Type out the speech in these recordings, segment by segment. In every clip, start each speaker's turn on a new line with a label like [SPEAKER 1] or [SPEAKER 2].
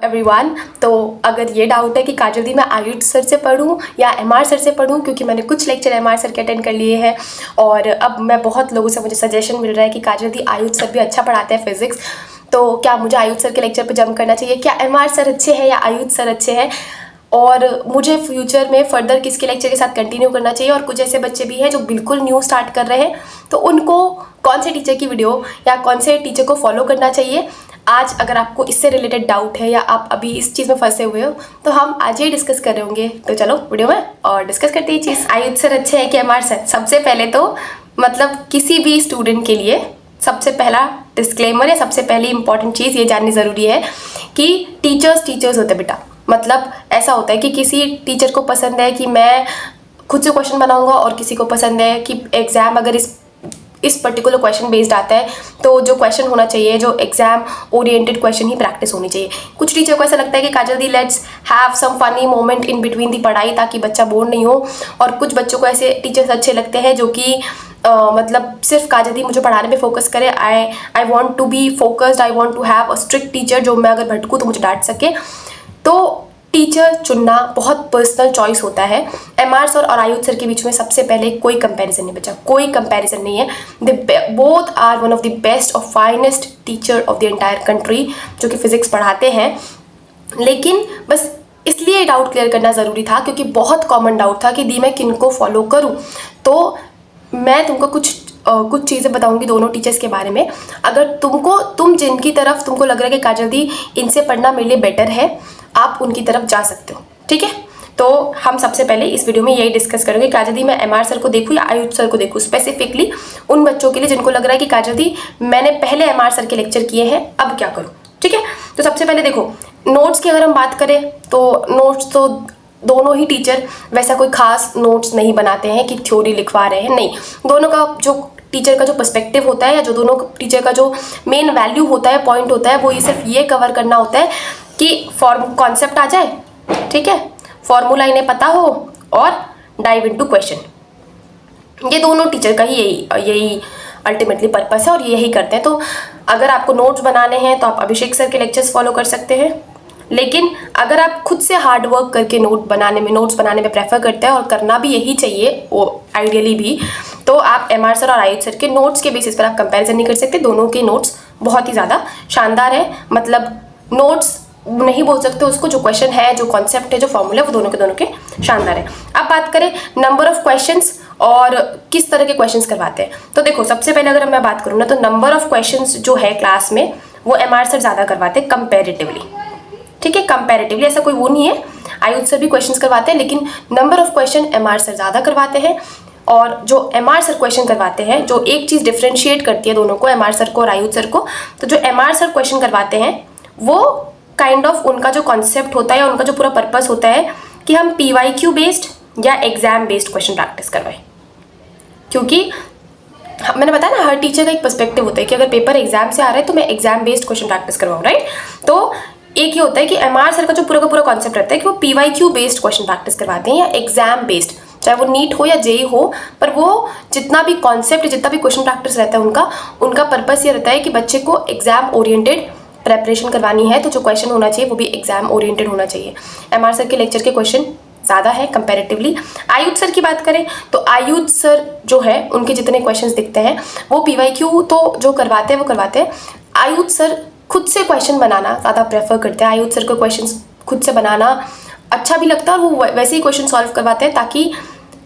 [SPEAKER 1] Everyone. तो अगर ये डाउट है कि काजल दी मैं आयुष सर से पढ़ूं या एमआर सर से पढ़ूं, क्योंकि मैंने कुछ लेक्चर एमआर सर के अटेंड कर लिए हैं और अब मैं बहुत लोगों से मुझे सजेशन मिल रहा है कि काजल दी आयुष सर भी अच्छा पढ़ाते हैं फिजिक्स, तो क्या मुझे आयुष सर के लेक्चर पर जंप करना चाहिए, क्या एमआर सर अच्छे हैं या आयुष सर अच्छे हैं, और मुझे फ्यूचर में फर्दर किसके लेक्चर के साथ कंटिन्यू करना चाहिए। और कुछ ऐसे बच्चे भी हैं जो बिल्कुल न्यू स्टार्ट कर रहे हैं, तो उनको कौन से टीचर की वीडियो या कौन से टीचर को फॉलो करना चाहिए। आज अगर आपको इससे रिलेटेड डाउट है या आप अभी इस चीज़ में फंसे हुए हो तो हम आज ही डिस्कस कर रहे होंगे। तो चलो वीडियो में और डिस्कस करते हैं चीज़। आयुष सर अच्छे हैं कि एमआर सर? सबसे पहले तो मतलब किसी भी स्टूडेंट के लिए सबसे पहला डिस्क्लेमर या सबसे पहली इंपॉर्टेंट चीज़ ये जाननी ज़रूरी है कि टीचर्स होते हैं बेटा। मतलब ऐसा होता है कि किसी टीचर को पसंद है कि मैं खुद से क्वेश्चन बनाऊंगा और किसी को पसंद है कि एग्ज़ाम अगर इस पर्टिकुलर क्वेश्चन बेस्ड आता है तो जो क्वेश्चन होना चाहिए, जो एग्जाम ओरिएंटेड क्वेश्चन ही प्रैक्टिस होनी चाहिए। कुछ टीचर को ऐसा लगता है कि Kajal di let's have some funny moment in between the पढ़ाई ताकि बच्चा बोर नहीं हो, और कुछ बच्चों को ऐसे टीचर्स अच्छे लगते हैं जो कि मतलब सिर्फ काजल दी मुझे पढ़ाने पे फोकस करे। I want to be focused, I want to have a strict teacher जो मैं अगर भटकूँ तो मुझे डांट सके। तो टीचर चुनना बहुत पर्सनल चॉइस होता है। एमआर सर और आयुष सर के बीच में सबसे पहले कोई कंपैरिजन नहीं बचा, कोई कंपैरिजन नहीं है। They both are one of the best और finest teacher of the entire country जो कि फिजिक्स पढ़ाते हैं। लेकिन बस इसलिए डाउट क्लियर करना ज़रूरी था क्योंकि बहुत कॉमन डाउट था कि दी मैं किनको फॉलो करूँ। तो मैं तुमको कुछ चीज़ें बताऊंगी दोनों टीचर्स के बारे में। अगर तुम जिनकी तरफ तुमको लग रहा है कि काजल दी इनसे पढ़ना मेरे लिए बेटर है, आप उनकी तरफ जा सकते हो, ठीक है। तो हम सबसे पहले इस वीडियो में यही डिस्कस करेंगे काजल दी मैं एमआर सर को देखूँ या आयुष सर को देखूँ, स्पेसिफिकली उन बच्चों के लिए जिनको लग रहा है कि काजल दी मैंने पहले एमआर सर के लेक्चर किए हैं, अब क्या करूँ, ठीक है। तो सबसे पहले देखो, नोट्स की अगर हम बात करें तो नोट्स तो दोनों ही टीचर वैसा कोई खास नोट्स नहीं बनाते हैं कि थ्योरी लिखवा रहे हैं, नहीं। दोनों का जो टीचर का जो पर्सपेक्टिव होता है या जो दोनों टीचर का जो मेन वैल्यू होता है, पॉइंट होता है, वो ये सिर्फ ये कवर करना होता है कि कॉन्सेप्ट आ जाए, ठीक है, फॉर्मूला इन्हें पता हो और डाइव इनटू क्वेश्चन। ये दोनों टीचर का ही यही अल्टीमेटली पर्पस है और यही करते हैं। तो अगर आपको नोट्स बनाने हैं तो आप अभिषेक सर के लेक्चर्स फॉलो कर सकते हैं, लेकिन अगर आप खुद से हार्ड वर्क करके नोट्स बनाने में प्रेफर करते हैं और करना भी यही चाहिए वो आइडियली भी, तो आप एमआर सर और आयुष सर के नोट्स के बेसिस पर आप कंपैरिजन नहीं कर सकते। दोनों के नोट्स बहुत ही ज़्यादा शानदार है, मतलब नोट्स नहीं बोल सकते उसको, जो क्वेश्चन है, जो कॉन्सेप्ट है, जो फॉर्मूला है, वो दोनों के शानदार है। अब बात करें नंबर ऑफ क्वेश्चंस और किस तरह के क्वेश्चंस करवाते हैं, तो देखो सबसे पहले अगर मैं बात करूँ ना तो नंबर ऑफ क्वेश्चंस जो है क्लास में वो एमआर सर ज़्यादा करवाते हैं कंपेरेटिवली, ठीक है। कंपैरेटिवली ऐसा कोई वो नहीं है, आयुष सर भी क्वेश्चंस करवाते हैं, लेकिन number of question MR sir ज़्यादा करवाते हैं। और जो एमआर सर क्वेश्चन करवाते हैं, जो एक चीज़ डिफ्रेंशिएट करती है दोनों को, एमआर सर को और आयुष सर को, तो जो एमआर सर क्वेश्चन करवाते हैं वो काइंड ऑफ उनका जो कॉन्सेप्ट होता है, उनका जो पूरा पर्पस होता है कि हम पीवाईक्यू बेस्ड या एग्जाम बेस्ड क्वेश्चन प्रैक्टिस करवाएं। क्योंकि मैंने बताया ना, हर टीचर का एक पर्सपेक्टिव होता है कि अगर पेपर एग्जाम से आ रहा है तो मैं एग्जाम बेस्ड क्वेश्चन प्रैक्टिस करवाऊँ, राइट। तो एक ही होता है कि एमआर सर का जो पूरा का पूरा कॉन्सेप्ट रहता है कि वो पीवाईक्यू बेस्ड क्वेश्चन प्रैक्टिस करवाते हैं या एग्जाम बेस्ड, चाहे वो नीट हो या जेई हो, पर वो जितना भी कॉन्सेप्ट, जितना भी क्वेश्चन प्रैक्टिस रहता है उनका पर्पस ये रहता है कि बच्चे को एग्जाम ओरिएंटेड प्रेपरेशन करवानी है, तो जो क्वेश्चन होना चाहिए वो भी एग्जाम ओरिएंटेड होना चाहिए। एमआर सर के लेक्चर के क्वेश्चन ज़्यादा है कंपैरेटिवली। आयुष सर की बात करें तो आयुष सर जो है उनके जितने क्वेश्चंस दिखते हैं वो पीवाईक्यू तो जो करवाते हैं। आयुष सर खुद से क्वेश्चन बनाना ज़्यादा प्रेफर करते हैं। आयुष सर को क्वेश्चन खुद से बनाना अच्छा भी लगता है और वो वैसे ही क्वेश्चन सॉल्व करवाते हैं ताकि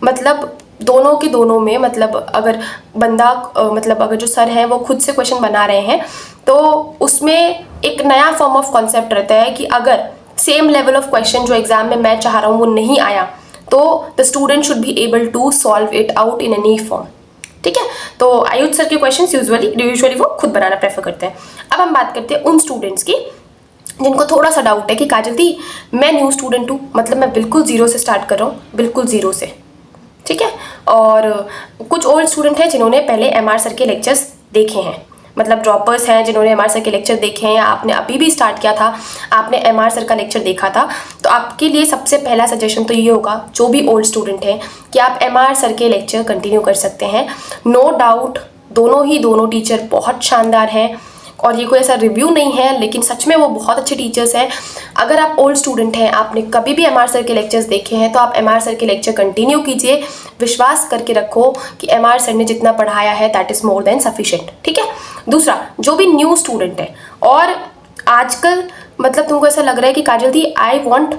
[SPEAKER 1] मतलब दोनों में मतलब अगर अगर जो सर हैं वो खुद से क्वेश्चन बना रहे हैं तो उसमें एक नया फॉर्म ऑफ कॉन्सेप्ट रहता है कि अगर सेम लेवल ऑफ क्वेश्चन जो एग्जाम में मैं चाह रहा हूँ वो नहीं आया तो the student should be able to solve it out in any form, ठीक है। तो आयुष सर के क्वेश्चंस यूजुअली वो खुद बनाना प्रेफर करते हैं। अब हम बात करते हैं उन स्टूडेंट्स की जिनको थोड़ा सा डाउट है कि काजल दी मैं न्यू स्टूडेंट हूँ, मतलब मैं बिल्कुल ज़ीरो से स्टार्ट कर रहा हूँ, बिल्कुल ज़ीरो से, ठीक है। और कुछ ओल्ड स्टूडेंट हैं जिन्होंने पहले एमआर सर के लेक्चर्स देखे हैं, मतलब ड्रॉपर्स हैं जिन्होंने एमआर सर के लेक्चर देखे हैं या आपने अभी भी स्टार्ट किया था, आपने एमआर सर का लेक्चर देखा था, तो आपके लिए सबसे पहला सजेशन तो ये होगा जो भी ओल्ड स्टूडेंट हैं कि आप एमआर सर के लेक्चर कंटिन्यू कर सकते हैं। नो डाउट दोनों टीचर बहुत शानदार हैं, और ये कोई ऐसा रिव्यू नहीं है, लेकिन सच में वो बहुत अच्छे टीचर्स हैं। अगर आप ओल्ड स्टूडेंट हैं, आपने कभी भी MR सर के लेक्चर्स देखे हैं, तो आप MR सर के लेक्चर कंटिन्यू कीजिए। विश्वास करके रखो कि MR सर ने जितना पढ़ाया है that is more than sufficient, ठीक है। दूसरा, जो भी न्यू स्टूडेंट है और आजकल मतलब तुमको ऐसा लग रहा है कि Kajal di I want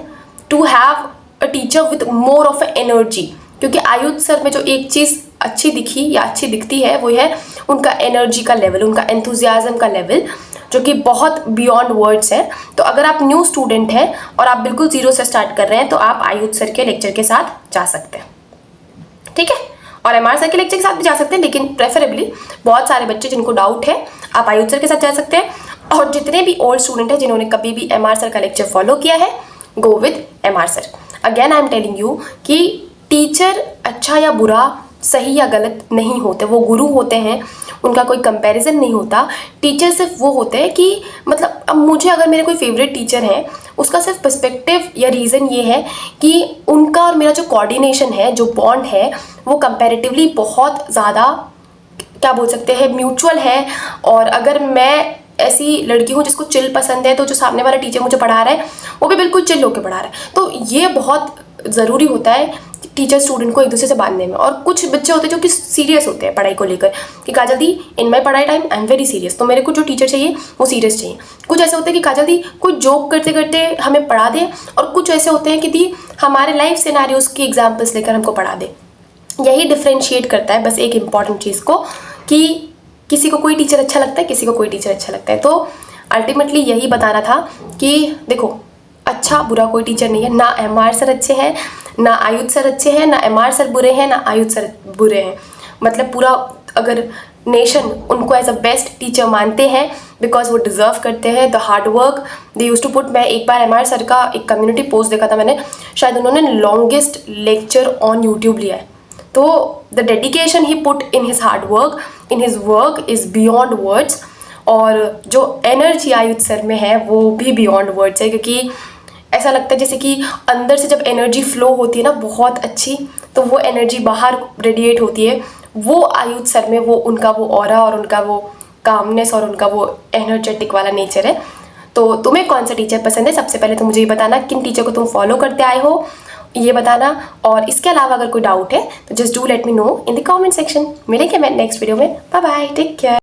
[SPEAKER 1] to have a teacher with more of energy, क्योंकि आयुध सर में जो एक चीज़ अच्छी दिखी या अच्छी दिखती है वो है उनका एनर्जी का लेवल, उनका एंथुजियाज्म का लेवल, जो कि बहुत बियॉन्ड वर्ड्स है। तो अगर आप न्यू स्टूडेंट हैं और आप बिल्कुल ज़ीरो से स्टार्ट कर रहे हैं तो आप आयुध सर के लेक्चर के साथ जा सकते हैं, ठीक है। और MR सर के लेक्चर के साथ भी जा सकते हैं, लेकिन प्रेफरेबली बहुत सारे बच्चे जिनको डाउट है आप आयुध सर के साथ जा सकते हैं। और जितने भी ओल्ड स्टूडेंट हैं जिन्होंने कभी भी MR सर का लेक्चर फॉलो किया है, go with MR sir. Again I am telling you कि टीचर अच्छा या बुरा, सही या गलत नहीं होते, वो गुरु होते हैं, उनका कोई कंपैरिजन नहीं होता। टीचर सिर्फ वो होते हैं कि मतलब अब मुझे अगर मेरे कोई फेवरेट टीचर है, उसका सिर्फ पर्सपेक्टिव या रीज़न ये है कि उनका और मेरा जो कोऑर्डिनेशन है, जो बॉन्ड है, वो कंपैरेटिवली बहुत ज़्यादा, क्या बोल सकते हैं, म्यूचुअल है। और अगर मैं ऐसी लड़की हूँ जिसको चिल पसंद है, तो जो सामने वाला टीचर मुझे पढ़ा रहा है वो भी बिल्कुल चिल होकर पढ़ा रहा है। तो ये बहुत ज़रूरी होता है टीचर स्टूडेंट को एक दूसरे से बांधने में। और कुछ बच्चे होते हैं जो कि सीरियस होते हैं पढ़ाई को लेकर कि काजल दी इन माई पढ़ाई time I am very serious, तो मेरे को जो टीचर चाहिए वो सीरियस चाहिए। कुछ ऐसे होते हैं कि काजल दी कुछ जोक करते करते हमें पढ़ा दे, और कुछ ऐसे होते हैं कि दी हमारे लाइफ सिनेरियोज की एग्जाम्पल्स लेकर हमको पढ़ा दे। यही डिफ्रेंशिएट करता है बस एक इम्पॉर्टेंट चीज़ को, कि किसी को कोई टीचर अच्छा लगता है, किसी को कोई टीचर अच्छा लगता है। तो अल्टीमेटली यही बताना था कि देखो, अच्छा बुरा कोई टीचर नहीं है, ना MR सर अच्छे हैं, ना आयुध सर अच्छे हैं, ना MR सर बुरे हैं, ना आयुध सर बुरे हैं। मतलब पूरा अगर नेशन उनको एज अ बेस्ट टीचर मानते हैं बिकॉज वो डिज़र्व करते हैं the hard work they use to put. मैं एक बार MR सर का एक कम्युनिटी पोस्ट देखा था मैंने, शायद उन्होंने लॉन्गेस्ट लेक्चर ऑन यूट्यूब लिया है। तो the dedication he put in his hard work, in his work is beyond words. और जो एनर्जी आयुध सर में है वो भी बियॉन्ड वर्ड्स है, क्योंकि ऐसा लगता है जैसे कि अंदर से जब एनर्जी फ्लो होती है ना बहुत अच्छी, तो वो एनर्जी बाहर रेडिएट होती है। वो आयुध सर में वो उनका वो ऑरा और उनका वो कामनेस और उनका वो एनर्जेटिक वाला नेचर है। तो तुम्हें कौन सा टीचर पसंद है, सबसे पहले तो मुझे ये बताना किन टीचर को तुम फॉलो करते आए हो, ये बताना। और इसके अलावा अगर कोई डाउट है तो just do let me know in the comment section. मिलेंगे मैं नेक्स्ट वीडियो में। Bye bye, take care.